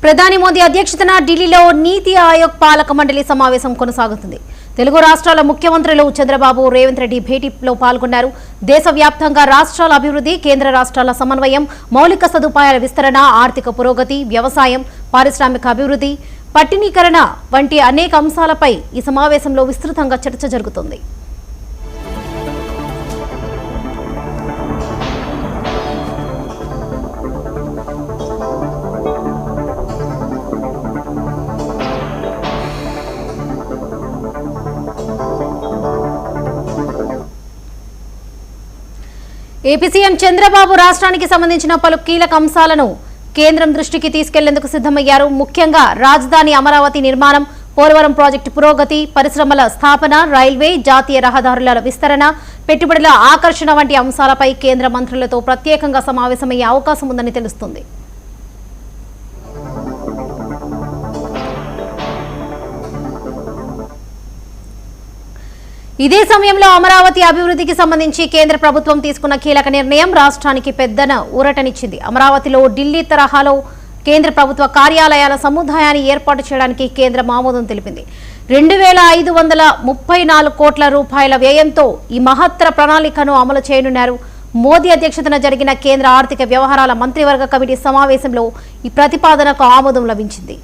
ప్రధాని మోదీ అధ్యక్షతన ఢిల్లీలో నీతి ఆయోగ్ పాలక మండలి సమావేశం కొనసాగుతుంది. తెలుగు రాష్ట్రాల ముఖ్యమంత్రులు చంద్రబాబు, రేవంత్ రెడ్డి భేటీలో పాల్గొన్నారు. దేశవ్యాప్తంగా రాష్ట్రాల అభివృద్ధి, కేంద్ర రాష్ట్రాల సమన్వయం, మౌలిక సదుపాయాల విస్తరణ, ఆర్థిక పురోగతి, వ్యవసాయం, పారిశ్రామిక అభివృద్ధి, పట్టణీకరణ వంటి అనేక అంశాలపై ఈ సమావేశంలో విస్తృతంగా చర్చ జరుగుతుంది. ఏపీ సీఎం చంద్రబాబు రాష్ట్రానికి సంబంధించిన పలు కీలక అంశాలను కేంద్రం దృష్టికి తీసుకెళ్లేందుకు సిద్ధమయ్యారు. ముఖ్యంగా రాజధాని అమరావతి నిర్మాణం, పోలవరం ప్రాజెక్టు పురోగతి, పరిశ్రమల స్థాపన, రైల్వే, జాతీయ రహదారుల విస్తరణ, పెట్టుబడుల ఆకర్షణ వంటి అంశాలపై కేంద్ర మంత్రులతో ప్రత్యేకంగా సమావేశమయ్యే అవకాశం ఉందని తెలుస్తుంది. ఇదే సమయంలో అమరావతి అభివృద్ధికి సంబంధించి కేంద్ర ప్రభుత్వం తీసుకున్న కీలక నిర్ణయం రాష్ట్రానికి పెద్దన ఊరటనిచ్చింది. అమరావతిలో ఢిల్లీ తరహాలో కేంద్ర ప్రభుత్వ కార్యాలయాల సముదాయాన్ని ఏర్పాటు చేయడానికి కేంద్రం ఆమోదం తెలిపింది. 2534 కోట్ల రూపాయల వ్యయంతో ఈ మహత్తర ప్రణాళికను అమలు చేయనున్నారు. మోదీ అధ్యక్షతన జరిగిన కేంద్ర ఆర్థిక వ్యవహారాల మంత్రివర్గ కమిటీ సమావేశంలో ఈ ప్రతిపాదనకు ఆమోదం లభించింది.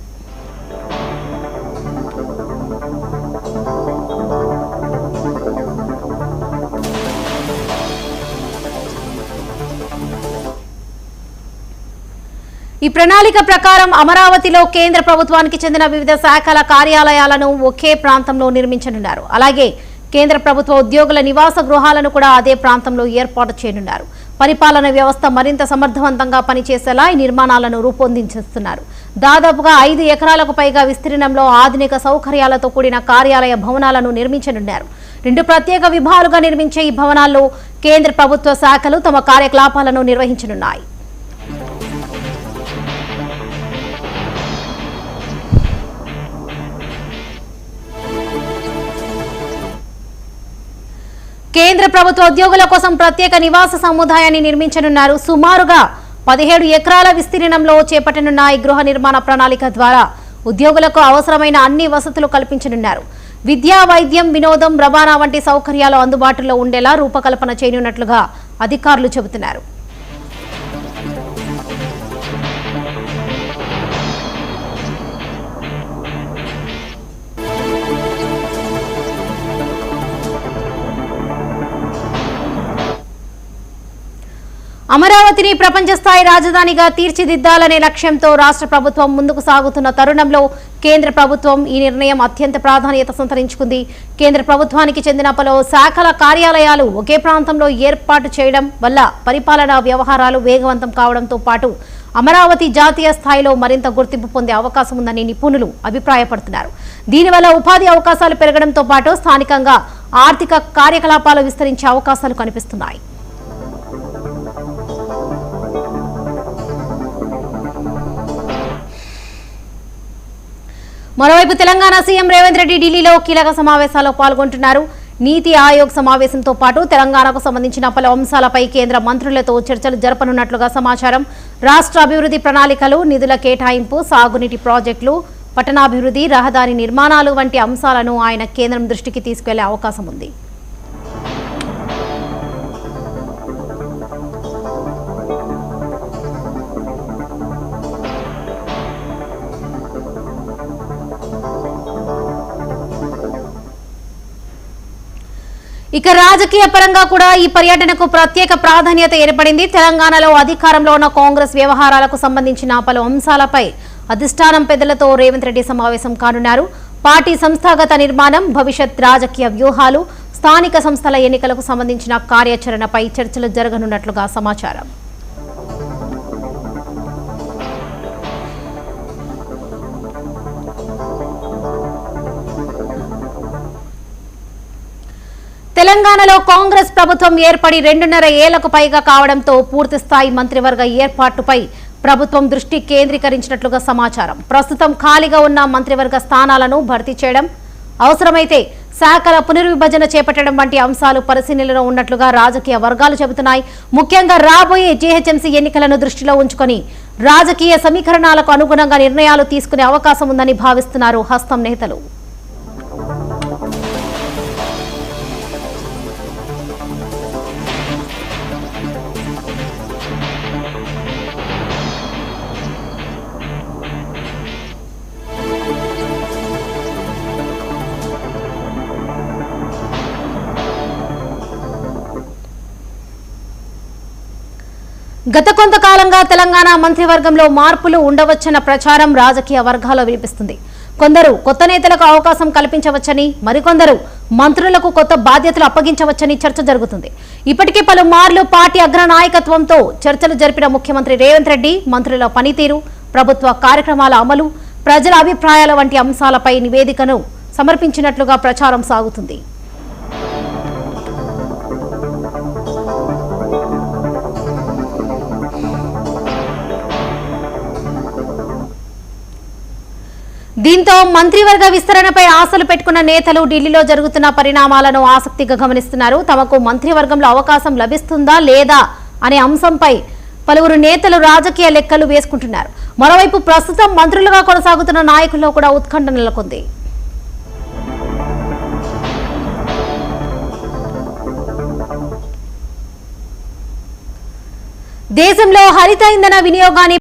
ఈ ప్రణాళిక ప్రకారం అమరావతిలో కేంద్ర ప్రభుత్వానికి చెందిన వివిధ శాఖల కార్యాలయాలను ఒకే ప్రాంతంలో నిర్మించనున్నారు. అలాగే కేంద్ర ప్రభుత్వ ఉద్యోగుల నివాస గృహాలను కూడా అదే ప్రాంతంలో ఏర్పాటు చేయనున్నారు. పరిపాలన వ్యవస్థ మరింత సమర్థవంతంగా పనిచేసేలా ఈ నిర్మాణాలను రూపొందించేస్తున్నారు. దాదాపుగా 5 ఎకరాలకు పైగా విస్తీర్ణంలో ఆధునిక సౌకర్యాలతో కూడిన కార్యాలయ భవనాలను నిర్మించనున్నారు. 2 ప్రత్యేక విభాగాలుగా నిర్మించే ఈ భవనాల్లో కేంద్ర ప్రభుత్వ శాఖలు తమ కార్యకలాపాలను నిర్వహించనున్నాయి. కేంద్ర ప్రభుత్వ ఉద్యోగుల కోసం ప్రత్యేక నివాస సముదాయాన్ని నిర్మించనున్నారు. సుమారుగా 17 ఎకరాల విస్తీర్ణంలో చేపట్టనున్న ఈ గృహ నిర్మాణ ప్రణాళిక ద్వారా ఉద్యోగులకు అవసరమైన అన్ని వసతులు కల్పించనున్నారు. విద్య, వైద్యం, వినోదం, రవాణా వంటి సౌకర్యాలు అందుబాటులో ఉండేలా రూపకల్పన చేయనున్నట్లుగా అధికారులు చెబుతున్నారు. అమరావతిని ప్రపంచ స్థాయి రాజధానిగా తీర్చిదిద్దాలనే లక్ష్యంతో రాష్ట్ర ప్రభుత్వం ముందుకు సాగుతున్న తరుణంలో కేంద్ర ప్రభుత్వం ఈ నిర్ణయం అత్యంత ప్రాధాన్యత సంతరించుకుంది. కేంద్ర ప్రభుత్వానికి చెందిన పలు శాఖల కార్యాలయాలు ఒకే ప్రాంతంలో ఏర్పాటు చేయడం వల్ల పరిపాలనా వ్యవహారాలు వేగవంతం కావడంతో పాటు అమరావతి జాతీయ స్థాయిలో మరింత గుర్తింపు పొందే అవకాశం ఉందని నిపుణులు అభిప్రాయపడుతున్నారు. దీనివల్ల ఉపాధి అవకాశాలు పెరగడంతో పాటు స్థానికంగా ఆర్థిక కార్యకలాపాలు విస్తరించే అవకాశాలు కనిపిస్తున్నాయి. మరోవైపు తెలంగాణ సీఎం రేవంత్ రెడ్డి ఢిల్లీలో కీలక సమావేశాల్లో పాల్గొంటున్నారు. నీతి ఆయోగ్ సమావేశంతో పాటు తెలంగాణకు సంబంధించిన పలు అంశాలపై కేంద్ర మంత్రులతో చర్చలు జరపనున్నట్లుగా సమాచారం. రాష్ట్ర అభివృద్ధి ప్రణాళికలు, నిధుల కేటాయింపు, సాగునీటి ప్రాజెక్టులు, పట్టణాభివృద్ధి, రహదారి నిర్మాణాలు వంటి అంశాలను ఆయన కేంద్రం దృష్టికి తీసుకెళ్లే అవకాశం ఉంది. ఇక రాజకీయ పరంగా కూడా ఈ పర్యటనకు ప్రత్యేక ప్రాధాన్యత ఏర్పడింది. తెలంగాణలో అధికారంలో ఉన్న కాంగ్రెస్ వ్యవహారాలకు సంబంధించిన పలు అంశాలపై అధిష్టానం పెద్దలతో రేవంత్ రెడ్డి సమావేశం కానున్నారు. పార్టీ సంస్థాగత నిర్మాణం, భవిష్యత్ రాజకీయ వ్యూహాలు, స్థానిక సంస్థల ఎన్నికలకు సంబంధించిన కార్యాచరణపై చర్చలు జరగనున్నట్లుగా సమాచారం. తెలంగాణలో కాంగ్రెస్ ప్రభుత్వం ఏర్పడి 2.5 ఏళ్లకు పైగా కావడంతో పూర్తిస్థాయి మంత్రివర్గ ఏర్పాటుపై ప్రభుత్వం దృష్టి కేంద్రీకరించినట్లుగా సమాచారం. ప్రస్తుతం ఖాళీగా ఉన్న మంత్రివర్గ స్థానాలను భర్తీ చేయడం, అవసరమైతే శాఖల పునర్విభజన చేపట్టడం వంటి అంశాలు పరిశీలనలో ఉన్నట్లుగా రాజకీయ వర్గాలు చెబుతున్నాయి. ముఖ్యంగా రాబోయే జీహెచ్ఎంసీ ఎన్నికలను దృష్టిలో ఉంచుకొని రాజకీయ సమీకరణాలకు అనుగుణంగా నిర్ణయాలు తీసుకునే అవకాశం ఉందని భావిస్తున్నారు హస్తం నేతలు. గత కొంతకాలంగా తెలంగాణ మంత్రివర్గంలో మార్పులు ఉండవచ్చన్న ప్రచారం రాజకీయ వర్గాల్లో వినిపిస్తుంది. కొందరు కొత్త నేతలకు అవకాశం కల్పించవచ్చని, మరికొందరు మంత్రులకు కొత్త బాధ్యతలు అప్పగించవచ్చని చర్చ జరుగుతుంది. ఇప్పటికే పలుమార్లు పార్టీ అగ్ర నాయకత్వంతో చర్చలు జరిపిన ముఖ్యమంత్రి రేవంత్ రెడ్డి మంత్రుల పనితీరు, ప్రభుత్వ కార్యక్రమాల అమలు, ప్రజల అభిప్రాయాల వంటి అంశాలపై నివేదికను సమర్పించినట్లుగా ప్రచారం సాగుతుంది. దీంతో మంత్రివర్గ విస్తరణపై ఆశలు పెట్టుకున్న నేతలు ఢిల్లీలో జరుగుతున్న పరిణామాలను ఆసక్తిగా గమనిస్తున్నారు. తమకు మంత్రివర్గంలో అవకాశం లభిస్తుందా లేదా అనే అంశంపై పలువురు నేతలు రాజకీయ లెక్కలు వేసుకుంటున్నారు. మరోవైపు ప్రస్తుతం మంత్రులుగా కొనసాగుతున్న నాయకుల్లో కూడా ఉత్కంఠ నెలకొంది. దేశంలో హరిత ఇంధన వినియోగాన్ని